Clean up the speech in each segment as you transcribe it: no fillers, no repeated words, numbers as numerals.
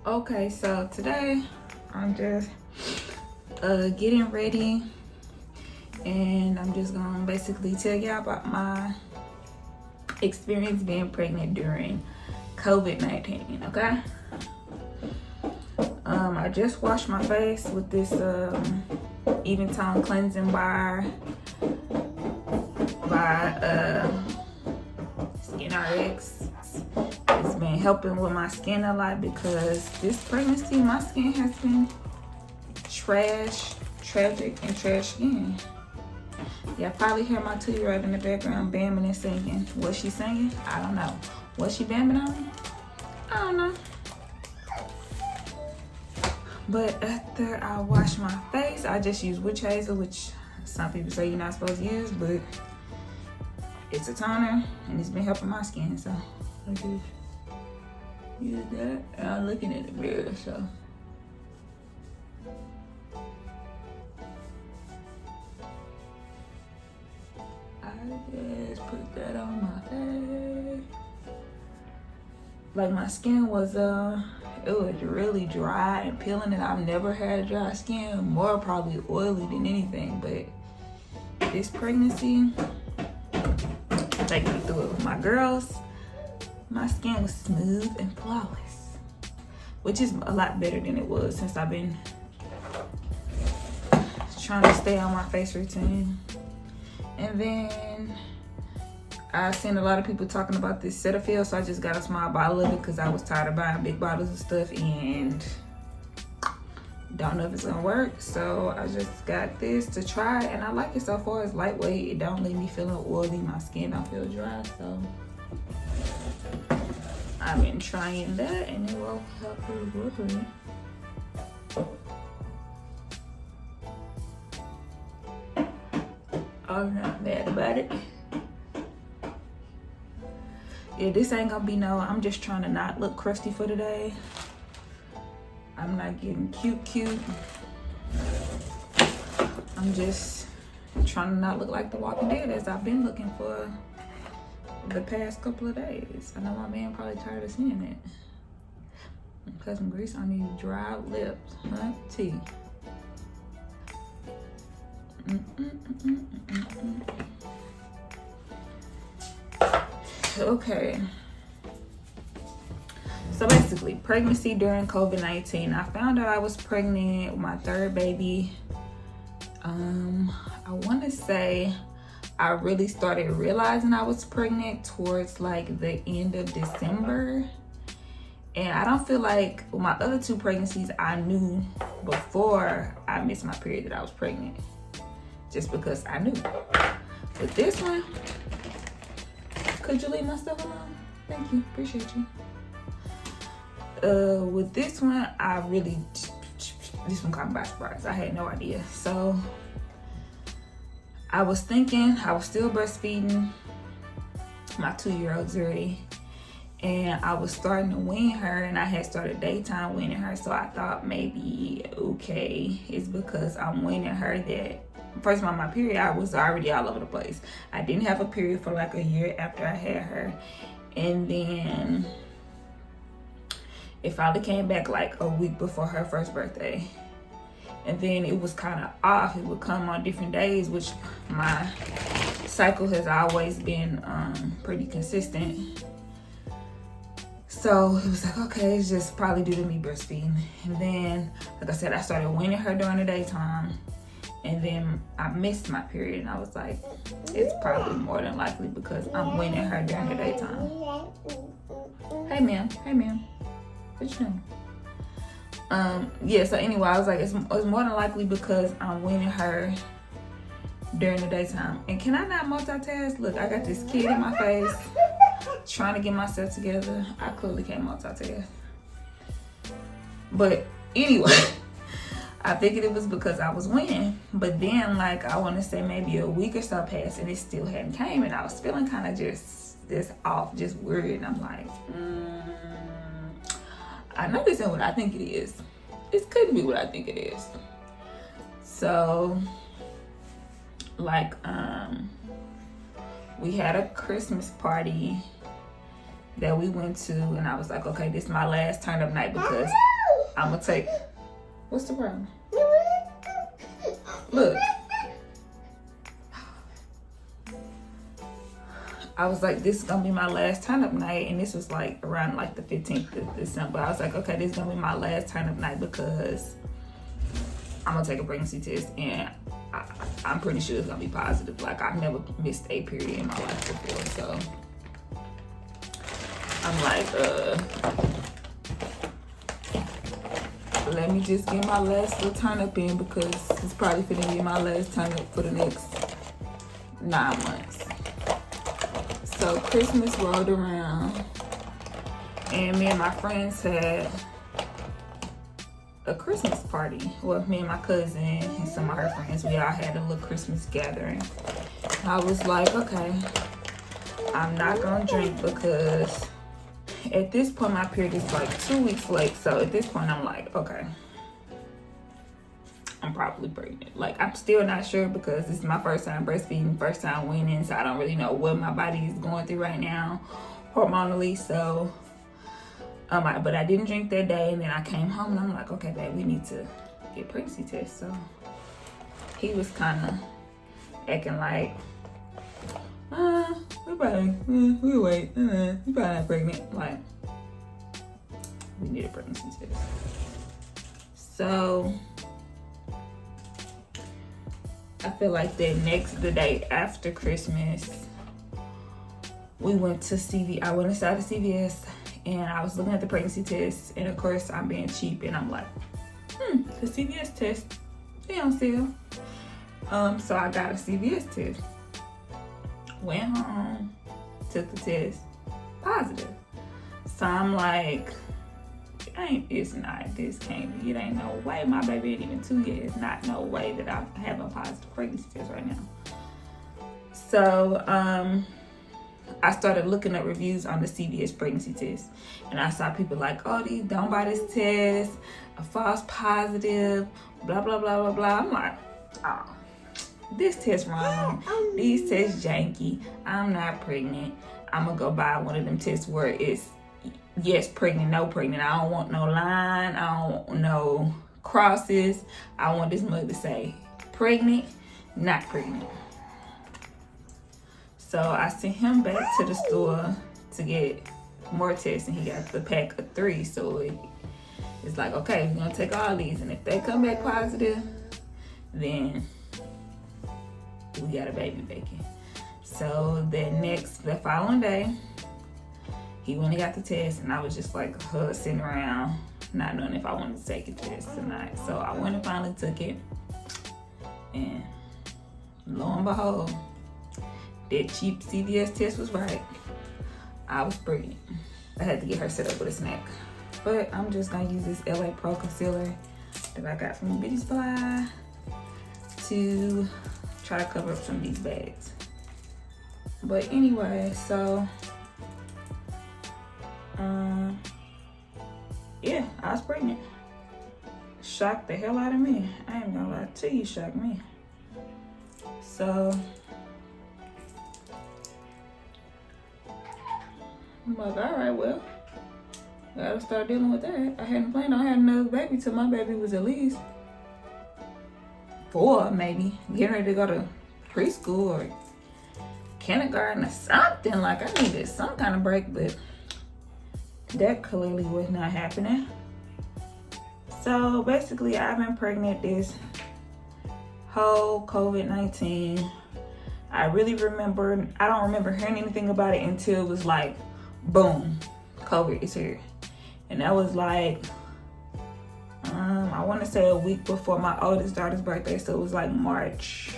Okay, so today I'm just getting ready, and I'm just gonna basically tell y'all about my experience being pregnant during COVID-19. Okay. I just washed my face with this even tone cleansing bar by SkinRx. It's been helping with my skin a lot because this pregnancy, my skin has been tragic and trash skin. Y'all probably hear my 2-year-old in the background bamming and singing. What she singing? I don't know. What she bamming on? I don't know. But after I wash my face, I just use witch hazel, which some people say you're not supposed to use, but it's a toner and it's been helping my skin, so I just use that. And I'm looking in the mirror, so. I just put that on my face. Like, my skin was it was really dry and peeling, and I've never had dry skin, more probably oily than anything, but this pregnancy taking me through it with my girls, my skin was smooth and flawless, which is a lot better than it was since I've been trying to stay on my face routine. And then I've seen a lot of people talking about this Cetaphil, so I just got a small bottle of it because I was tired of buying big bottles of stuff and don't know if it's gonna work. So I just got this to try, and I like it so far. It's lightweight, it don't leave me feeling oily, my skin don't feel dry, so I've been trying that and it will help pretty good for me. I'm not mad about it. Yeah, this ain't gonna be no, I'm just trying to not look crusty for today. I'm not getting cute. I'm just trying to not look like The Walking Dead as I've been looking for the past couple of days. I know my man probably tired of seeing it. Put some grease on these dry lips, huh? Tea. Okay, so basically pregnancy during COVID-19. I found out I was pregnant with my third baby. I want to say I really started realizing I was pregnant towards like the end of December, and I don't feel like with my other two pregnancies I knew before I missed my period that I was pregnant, just because I knew. But this one, could you leave my stuff alone? Thank you, appreciate you. With this one, this one caught me by surprise. I had no idea. So I was thinking, I was still breastfeeding my 2-year-old Zuri, and I was starting to wean her, and I had started daytime weaning her. So I thought maybe, okay, it's because I'm weaning her that, first of all, my period, I was already all over the place. I didn't have a period for like a year after I had her. And then it finally came back like a week before her first birthday. And then it was kind of off. It would come on different days, which my cycle has always been pretty consistent. So it was like, okay, it's just probably due to me breastfeeding. And then, like I said, I started weaning her during the daytime. And then I missed my period, and I was like, it's probably more than likely because I'm weaning her during the daytime. Hey ma'am, what you doing? Yeah, so anyway, I was like, it's more than likely because I'm weaning her during the daytime. And can I not multitask? Look, I got this kid in my face, trying to get myself together. I clearly can't multitask. But anyway, I figured it was because I was winning. But then, like, I want to say maybe a week or so passed and it still hadn't came, and I was feeling kind of just off, just weird. And I'm like, I know this isn't what I think it is. This couldn't be what I think it is. So, like, we had a Christmas party that we went to, and I was like, okay, this is my last turn up night because I'm gonna take, what's the problem? Look. I was like, this is gonna be my last turn-up night, and this was like around like the 15th of December. I was like, okay, this is gonna be my last turn-up night because I'm gonna take a pregnancy test, and I'm pretty sure it's gonna be positive. Like, I've never missed a period in my life before, so I'm like, let me just get my last little turn-up in because it's probably gonna be my last turn-up for the next 9 months. So Christmas rolled around, and me and my friends had a Christmas party. Well, me and my cousin and some of her friends, we all had a little Christmas gathering. I was like, okay, I'm not gonna drink because at this point my period is like 2 weeks late. So at this point I'm like, okay, I'm probably pregnant. Like, I'm still not sure because this is my first time breastfeeding, first time weaning, so I don't really know what my body is going through right now hormonally. So but I didn't drink that day, and then I came home and I'm like, okay, babe, we need to get pregnancy tests. So he was kind of acting like, we wait, you're probably not pregnant. Like, we need a pregnancy test. So I feel like the day after Christmas, we went to I went inside the CVS, and I was looking at the pregnancy test, and of course I'm being cheap, and I'm like, the CVS test, they on sale. So I got a CVS test. Went home, took the test, positive. So I'm like, this can't be, it ain't no way. My baby ain't even 2 years. Not no way that I'm having a positive pregnancy test right now. So I started looking at reviews on the CVS pregnancy test, and I saw people like, oh, don't buy this test, a false positive, blah, blah, blah, blah, blah. I'm like, oh, this test wrong. These tests janky. I'm not pregnant. I'm gonna go buy one of them tests where it's yes, pregnant, no pregnant. I don't want no line. I don't want no crosses. I want this mug to say pregnant, not pregnant. So I sent him back to the store to get more tests, and he got the pack of 3. So it's like, okay, we're gonna take all these, and if they come back positive, then we got a baby baking. So the following day, he went and got the test, and I was just like sitting around not knowing if I wanted to take a test tonight. So I went and finally took it, and lo and behold, that cheap CVS test was right. I was pregnant. I had to get her set up with a snack. But I'm just gonna use this LA Pro concealer that I got from Beauty Supply to try to cover up some of these bags. But anyway, so yeah, I was pregnant. Shocked the hell out of me. I ain't gonna lie to you, shocked me. So I'm like, all right, well, gotta start dealing with that. I hadn't planned on having another baby till my baby was at least 4, maybe. Getting ready to go to preschool or kindergarten or something. Like, I needed some kind of break, but that clearly was not happening. So basically, I've been pregnant this whole COVID-19. I don't remember hearing anything about it until it was like, boom, COVID is here. And that was like, I want to say a week before my oldest daughter's birthday. So it was like March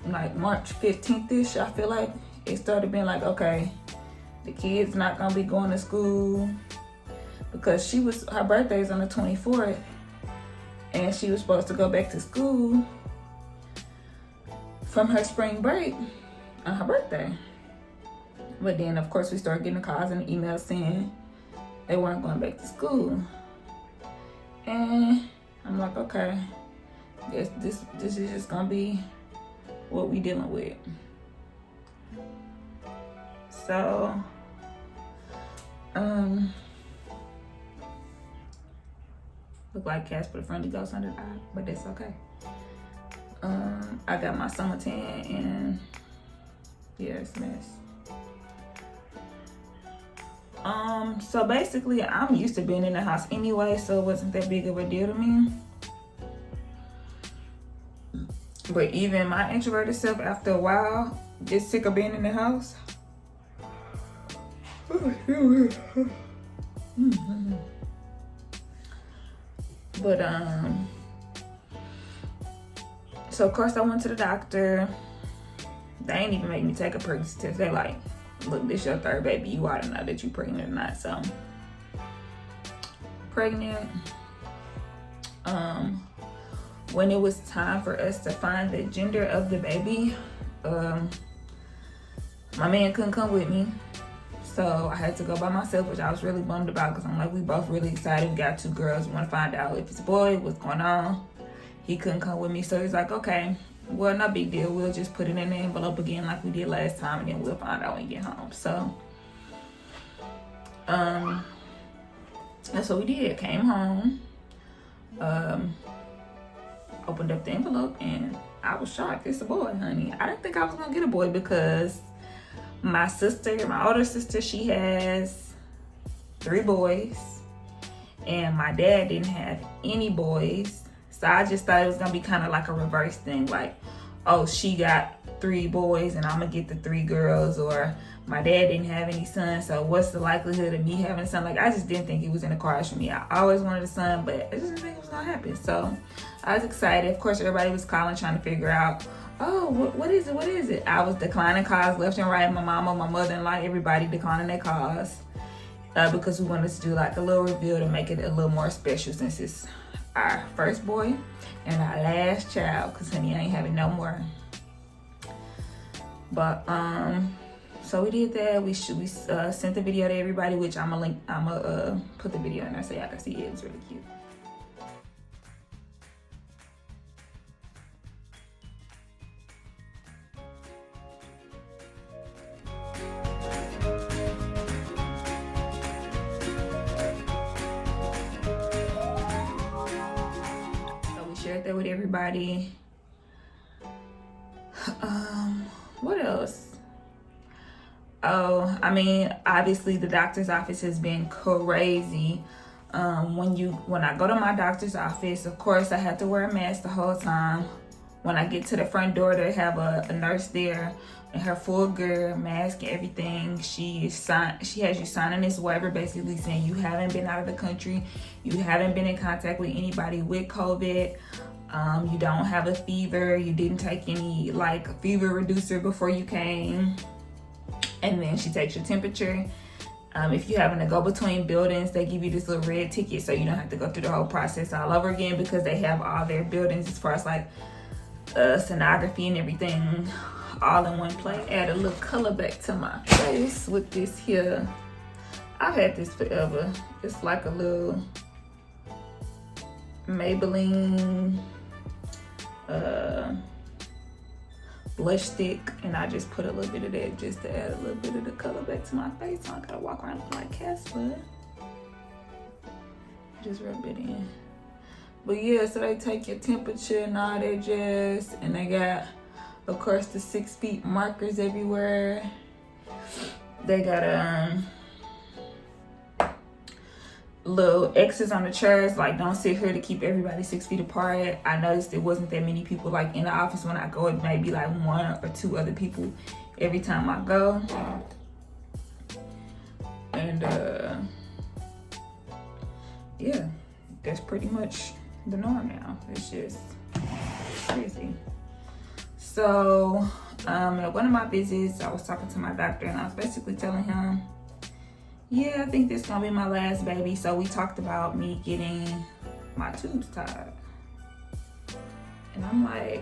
15th-ish. I feel like it started being like, okay, the kid's not gonna be going to school because her birthday's on the 24th, and she was supposed to go back to school from her spring break on her birthday. But then, of course, we started getting calls and emails saying they weren't going back to school. And I'm like, okay, guess this is just gonna be what we dealing with. So, Look like Casper the Friendly Ghost under the eye, but that's okay. I got my summer tan, and yeah, it's a mess. So basically, I'm used to being in the house anyway, so it wasn't that big of a deal to me. But even my introverted self, after a while, gets sick of being in the house. But so of course I went to the doctor. They ain't even make me take a pregnancy test. They like, look, this your third baby. You ought to know that you pregnant or not. So pregnant. When it was time for us to find the gender of the baby, my man couldn't come with me. So I had to go by myself, which I was really bummed about, because I'm like, we both really excited. We got 2 girls. We want to find out if it's a boy, what's going on. He couldn't come with me. So he's like, okay, well, no big deal. We'll just put it in the envelope again like we did last time, and then we'll find out when we get home. So that's what we did. Came home, opened up the envelope, and I was shocked. It's a boy, honey. I didn't think I was going to get a boy because my sister, my older sister, she has 3 boys, and my dad didn't have any boys. So I just thought it was gonna be kind of like a reverse thing, like, oh, she got 3 boys and I'm gonna get the 3 girls, or my dad didn't have any sons, so what's the likelihood of me having a son? Like, I just didn't think it was in the cards for me. I always wanted a son, but I just didn't think it was gonna happen. So I was excited. Of course, everybody was calling, trying to figure out, oh, what is it? What is it? I was declining calls left and right. My mama, my mother-in-law, everybody declining their calls because we wanted to do like a little reveal to make it a little more special, since it's our first boy and our last child, because honey, I ain't having no more. But so we did that. We sent the video to everybody, which I'm gonna put the video in there so y'all can see it. It was really cute. Shared that with everybody. What else? Oh, I mean, obviously the doctor's office has been crazy. When I go to my doctor's office, of course I had to wear a mask the whole time. When I get to the front door, they have a nurse there in her full gear, mask and everything. She has you signing this waiver, basically saying you haven't been out of the country, you haven't been in contact with anybody with COVID, you don't have a fever, you didn't take any like fever reducer before you came, and then she takes your temperature. If you're having to go between buildings, they give you this little red ticket so you don't have to go through the whole process all over again, because they have all their buildings as far as like sonography and everything all in one place. Add a little color back to my face with this here. I've had this forever. It's like a little Maybelline blush stick, and I just put a little bit of that just to add a little bit of the color back to my face. So I gotta walk around looking like Casper. Just rub it in. But yeah, so they take your temperature and all that jazz, and they got, of course, the 6 feet markers everywhere. They got little X's on the chairs, like, don't sit here, to keep everybody 6 feet apart. I noticed it wasn't that many people like in the office when I go. It may be like 1 or 2 other people every time I go. And yeah, that's pretty much the norm now. It's just crazy. So at one of my visits, I was talking to my doctor, and I was basically telling him, yeah, I think this is gonna be my last baby. So we talked about me getting my tubes tied, and I'm like,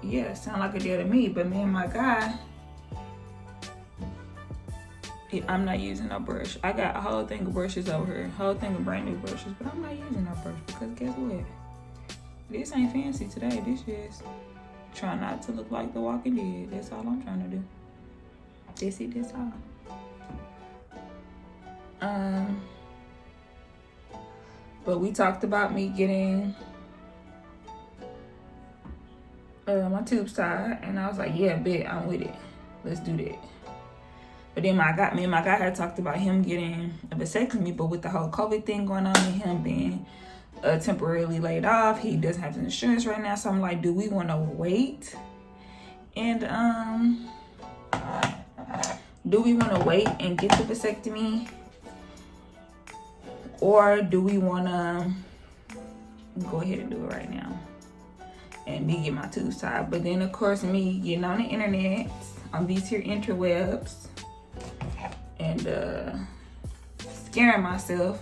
yeah, sound like a deal to me. But me and my guy, I'm not using no brush. I got a whole thing of brushes over here, whole thing of brand new brushes, but I'm not using no brush, because guess what? This ain't fancy today. This is try not to look like The Walking Dead. That's all I'm trying to do. That's all. But we talked about me getting my tubes tied, and I was like, yeah, bet, I'm with it. Let's do that. But then me and my guy had talked about him getting a vasectomy, but with the whole COVID thing going on and him being temporarily laid off, he doesn't have insurance right now. So I'm like, do we want to wait? And do we want to wait and get the vasectomy? Or do we want to go ahead and do it right now and me get my tubes tied? But then, of course, me getting on the internet, on these here interwebs, and scaring myself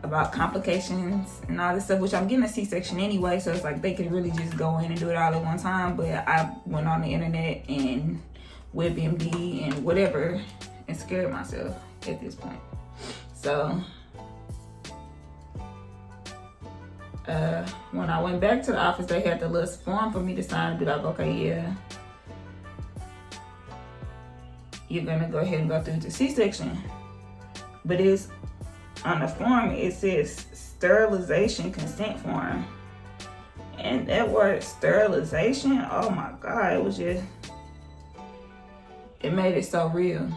about complications and all this stuff, which I'm getting a C-section anyway, so it's like they could really just go in and do it all at one time. But I went on the internet and WebMD and whatever and scared myself at this point. So when I went back to the office, they had the little form for me to sign and be like, okay, yeah, you're gonna go ahead and go through the C-section. But it's on the form, it says sterilization consent form. And that word sterilization, oh my God, it was just, it made it so real.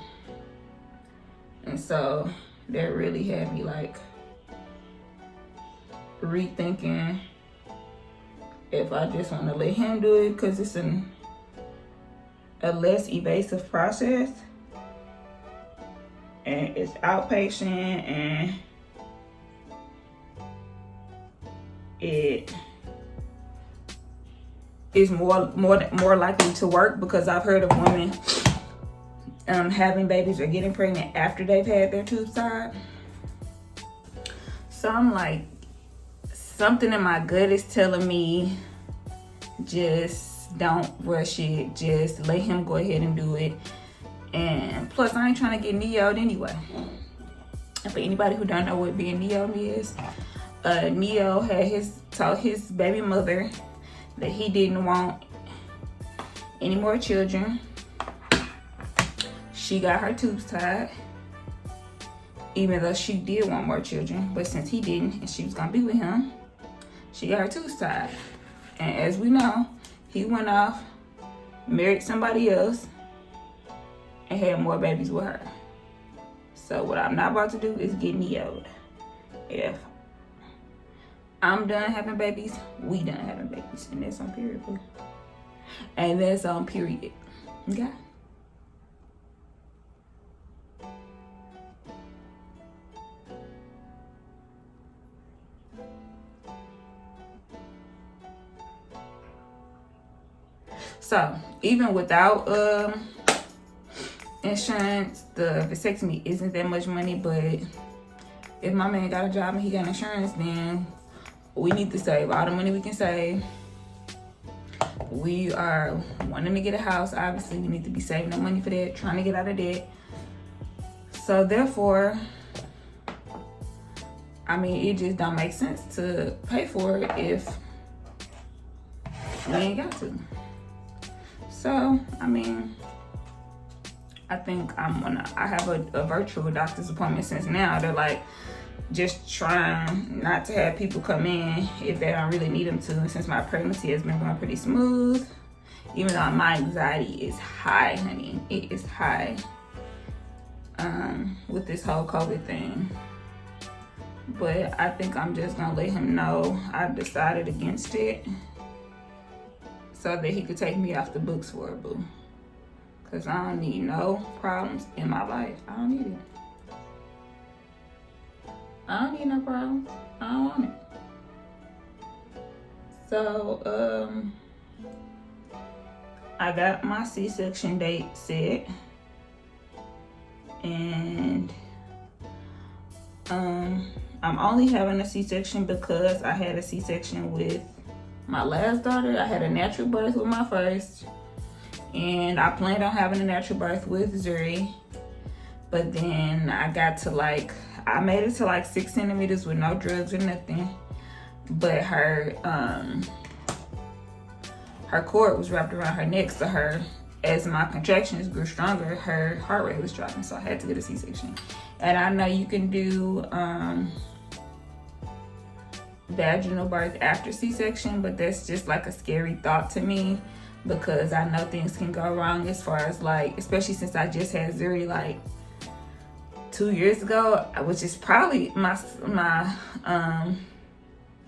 And so that really had me like rethinking if I just want to let him do it, because it's a less evasive process and it's outpatient and it is more likely to work, because I've heard of women having babies or getting pregnant after they've had their tubes tied. So I'm like, something in my gut is telling me just don't rush it, just let him go ahead and do it. And plus, I ain't trying to get neoed anyway. And for anybody who don't know what being neoed is, Neo had told his baby mother that he didn't want any more children. She got her tubes tied, even though she did want more children. But since he didn't and she was gonna be with him, she got her tubes tied. And as we know, he went off, married somebody else, and had more babies with her. So what I'm not about to do is get neoed. If I'm done having babies, we done having babies. And that's on period, boo. And that's on period. Okay? So even without insurance, the vasectomy isn't that much money. But if my man got a job and he got insurance, then we need to save all the money we can save. We are wanting to get a house. Obviously, we need to be saving that money for that, trying to get out of debt. So therefore, I mean, it just don't make sense to pay for it if we ain't got to. So, I mean, I think I have a virtual doctor's appointment since now. They're like just trying not to have people come in if they don't really need them to. And since my pregnancy has been going pretty smooth, even though my anxiety is high, honey, it is high with this whole COVID thing. But I think I'm just gonna let him know I've decided against it, so that he could take me off the books for it, boo. Cause I don't need no problems in my life. I don't need it. I don't need no problems. I don't want it. So, I got my C-section date set. And, I'm only having a C-section because I had a C-section with my last daughter. I had a natural birth with my first. And I planned on having a natural birth with Zuri. But then I got to I made it to 6 centimeters with no drugs or nothing. But her cord was wrapped around her neck, so as my contractions grew stronger, her heart rate was dropping, so I had to get a C-section. And I know you can do vaginal birth after C-section, but that's just like a scary thought to me because I know things can go wrong as far as like, especially since I just had Zuri like 2 years ago, which is probably my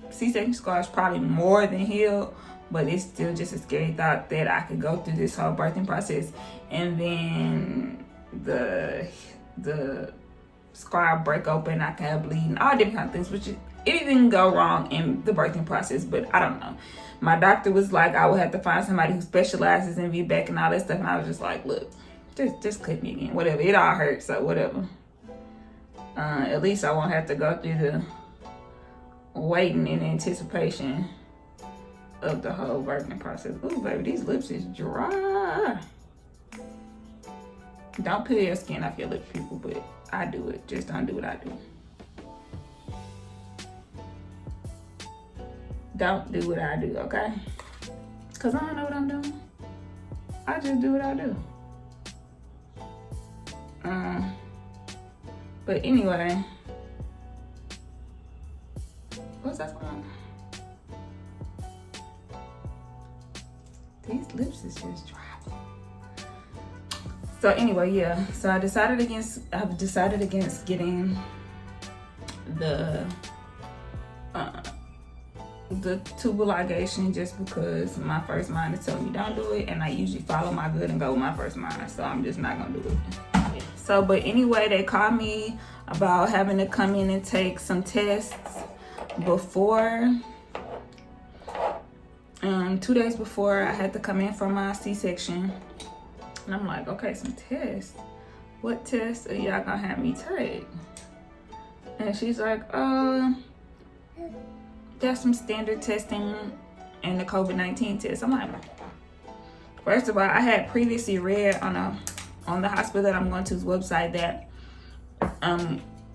C-section scar is probably more than healed, but it's still just a scary thought that I could go through this whole birthing process and then the scar break open, I can have bleeding, all different kind of things, which anything can go wrong in the birthing process, but I don't know. My doctor was like, I would have to find somebody who specializes in VBAC and all that stuff, and I was just like, look, just clip me again, whatever, it all hurts, so whatever. At least I won't have to go through the waiting in anticipation of the whole birthing process. Ooh, baby, these lips is dry. Don't peel your skin off your lips, people, but I do it. Just don't do what I do. Don't do what I do, okay? Because I don't know what I'm doing. I just do what I do. But anyway, what's that song? These lips is just dry. So anyway, yeah. So I've decided against getting the tubal ligation just because my first mind is telling me don't do it, and I usually follow my gut and go with my first mind, so I'm just not gonna do it. So, but anyway, they called me about having to come in and take some tests before, 2 days before I had to come in for my C-section. And I'm like, okay, some tests. What tests are y'all gonna have me take? And she's like, there's some standard testing and the COVID-19 test. I'm like, first of all, I had previously read on the hospital that I'm going to's website that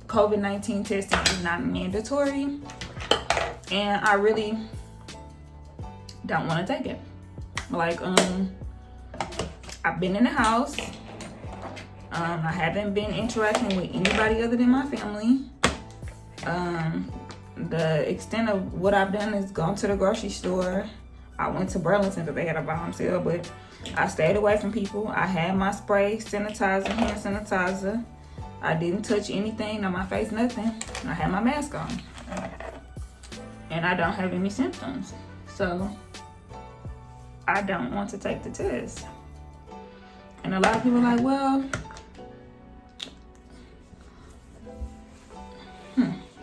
COVID-19 testing is not mandatory, and I really don't want to take it. Like, I've been in the house. I haven't been interacting with anybody other than my family. The extent of what I've done is gone to the grocery store. I went to Burlington because they had a bomb sale, but I stayed away from people. I had my spray, sanitizer, hand sanitizer. I didn't touch anything on my face, nothing. I had my mask on. And I don't have any symptoms. So I don't want to take the test. And a lot of people are like, well,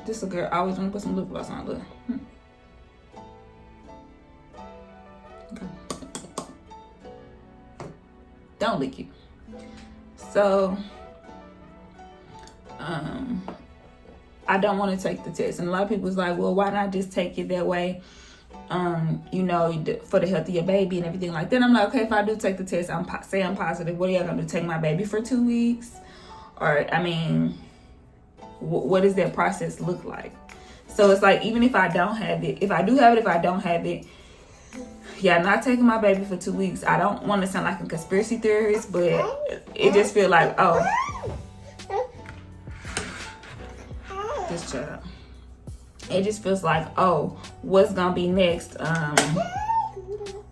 this a girl, I always want to put some lip gloss on, look. Okay. Don't lick it. So, I don't want to take the test. And a lot of people's like, well, why not just take it that way? You know, for the health of your baby and everything like that. I'm like, okay, if I do take the test, I'm positive. What are y'all gonna do? Take my baby for 2 weeks? Or, I mean, what does that process look like? So it's like, even if I don't have it, if I do have it, if I don't have it, yeah, I'm not taking my baby for 2 weeks. I don't want to sound like a conspiracy theorist, but it just feel like, oh, this child. It just feels like, oh, what's gonna be next?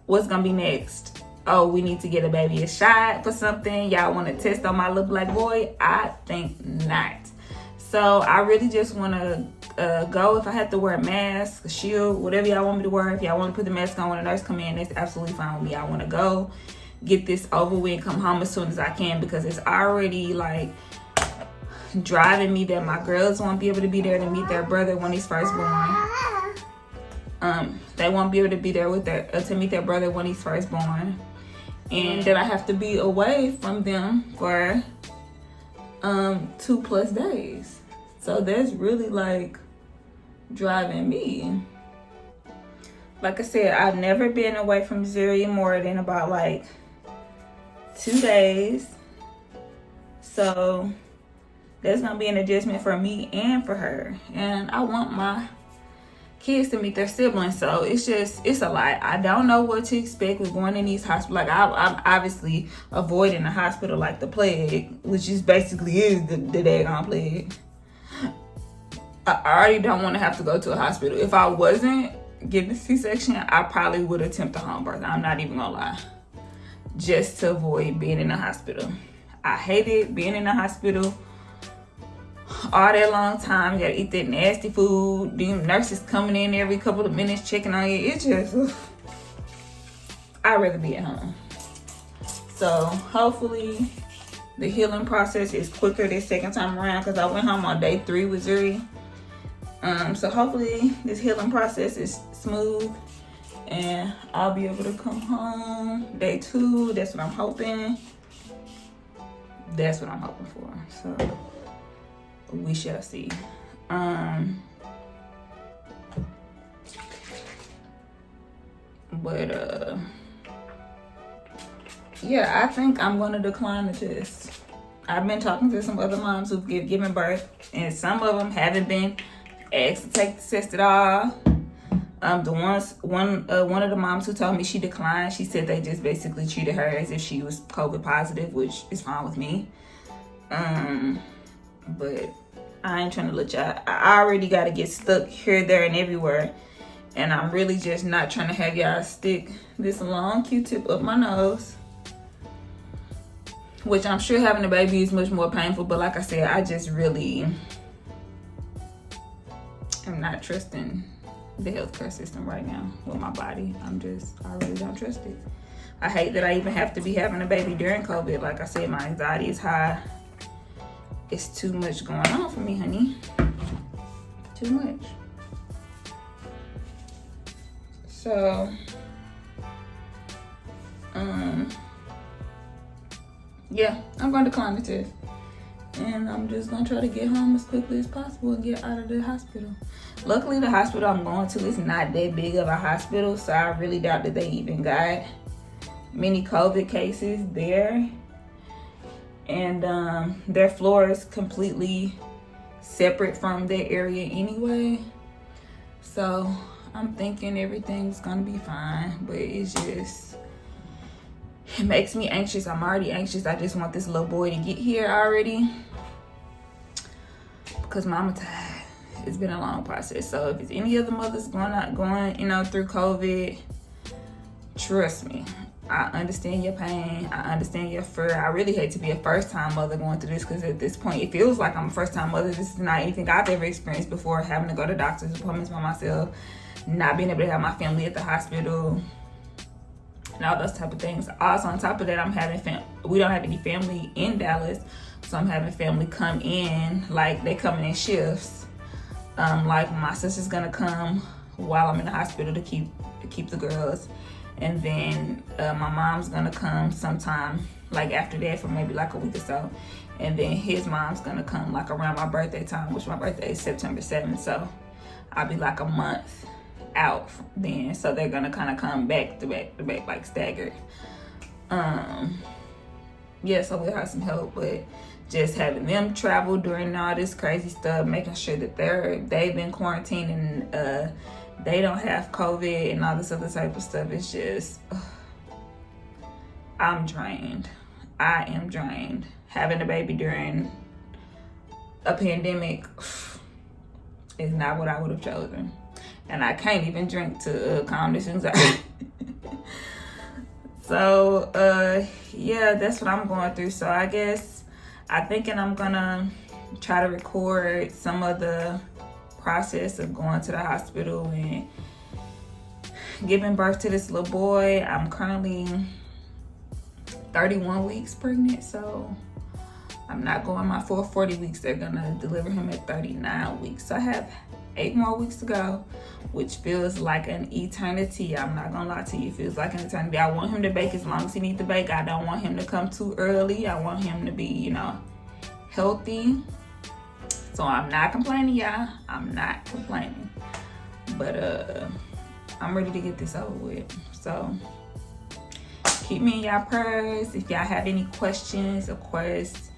What's gonna be next? Oh, we need to get a baby a shot for something. Y'all want to test on my little black boy? I think not. So I really just want to go. If I have to wear a mask, a shield, whatever y'all want me to wear. If y'all want to put the mask on when the nurse come in, that's absolutely fine with me. I want to go, get this over with, and come home as soon as I can, because it's already like driving me that my girls won't be able to be there to meet their brother when he's first born. They won't be able to be there with to meet their brother when he's first born, and that I have to be away from them for 2+ days. So that's really like driving me. Like I said, I've never been away from Zuri more than about like 2 days. So that's gonna be an adjustment for me and for her. And I want my kids to meet their siblings. So it's a lot. I don't know what to expect with going in these hospitals. Like I'm obviously avoiding the hospital like the plague, which is basically the daggone plague. I already don't want to have to go to a hospital. If I wasn't getting a C-section, I probably would attempt a home birth. I'm not even gonna lie. Just to avoid being in the hospital. I hated being in the hospital all that long time. You gotta eat that nasty food. The nurses coming in every couple of minutes checking on you. It's just, I'd rather be at home. So hopefully the healing process is quicker this second time around, because I went home on day 3 with Zuri. So hopefully this healing process is smooth and I'll be able to come home day 2. That's what I'm hoping. That's what I'm hoping for. So we shall see. Yeah, I think I'm gonna decline the test. I've been talking to some other moms who've given birth, and some of them haven't been asked to take the test at all. One of the moms who told me she declined, she said they just basically treated her as if she was COVID positive, which is fine with me. But I ain't trying to let y'all. I already got to get stuck here, there, and everywhere, and I'm really just not trying to have y'all stick this long Q-tip up my nose. Which I'm sure having a baby is much more painful, but like I said, I just really am not trusting the healthcare system right now with my body. I really don't trust it. I hate that I even have to be having a baby during COVID. Like I said, my anxiety is high. It's too much going on for me, honey. Too much. So, yeah, I'm going to decline the test. And I'm just going to try to get home as quickly as possible and get out of the hospital. Luckily, the hospital I'm going to is not that big of a hospital, so I really doubt that they even got many COVID cases there. And their floor is completely separate from their area anyway. So I'm thinking everything's going to be fine, but it's just... it makes me anxious. I'm already anxious. I just want this little boy to get here already. Because mama tired. It's been a long process. So if it's any other mothers going through COVID, trust me. I understand your pain. I understand your fear. I really hate to be a first-time mother going through this, because at this point, it feels like I'm a first-time mother. This is not anything I've ever experienced before, having to go to doctor's appointments by myself, not being able to have my family at the hospital, and all those type of things. Also, on top of that, we don't have any family in Dallas, so I'm having family come in, like they coming in shifts. Like my sister's gonna come while I'm in the hospital to keep the girls, and then my mom's gonna come sometime like after that for maybe like a week or so, and then his mom's gonna come like around my birthday time, which my birthday is September 7th, so I'll be like a month out then. So they're gonna kind of come back to back like staggered. Yeah, so we'll have some help, but just having them travel during all this crazy stuff, making sure that they've been quarantined and they don't have COVID and all this other type of stuff. It's just, I'm drained. I am drained. Having a baby during a pandemic is not what I would have chosen. And I can't even drink to calm this anxiety. So, yeah, that's what I'm going through. So I guess I'm thinking I'm gonna try to record some of the process of going to the hospital and giving birth to this little boy. I'm currently 31 weeks pregnant, so I'm not going my full 40 weeks. They're gonna deliver him at 39 weeks. So I have 8 more weeks to go, which feels like an eternity. I'm not gonna lie to you, it feels like an eternity. I want him to bake as long as he needs to bake. I don't want him to come too early. I want him to be, healthy. So I'm not complaining, y'all. I'm not complaining. But I'm ready to get this over with. So keep me in y'all prayers. If y'all have any questions, of course,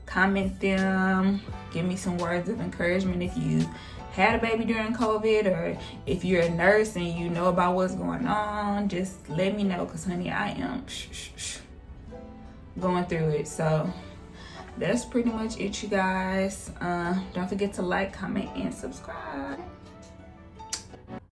comment them. Give me some words of encouragement if you had a baby during COVID, or if you're a nurse and you know about what's going on, just let me know, because honey, I am going through it. So that's pretty much it, you guys. Don't forget to like, comment, and subscribe.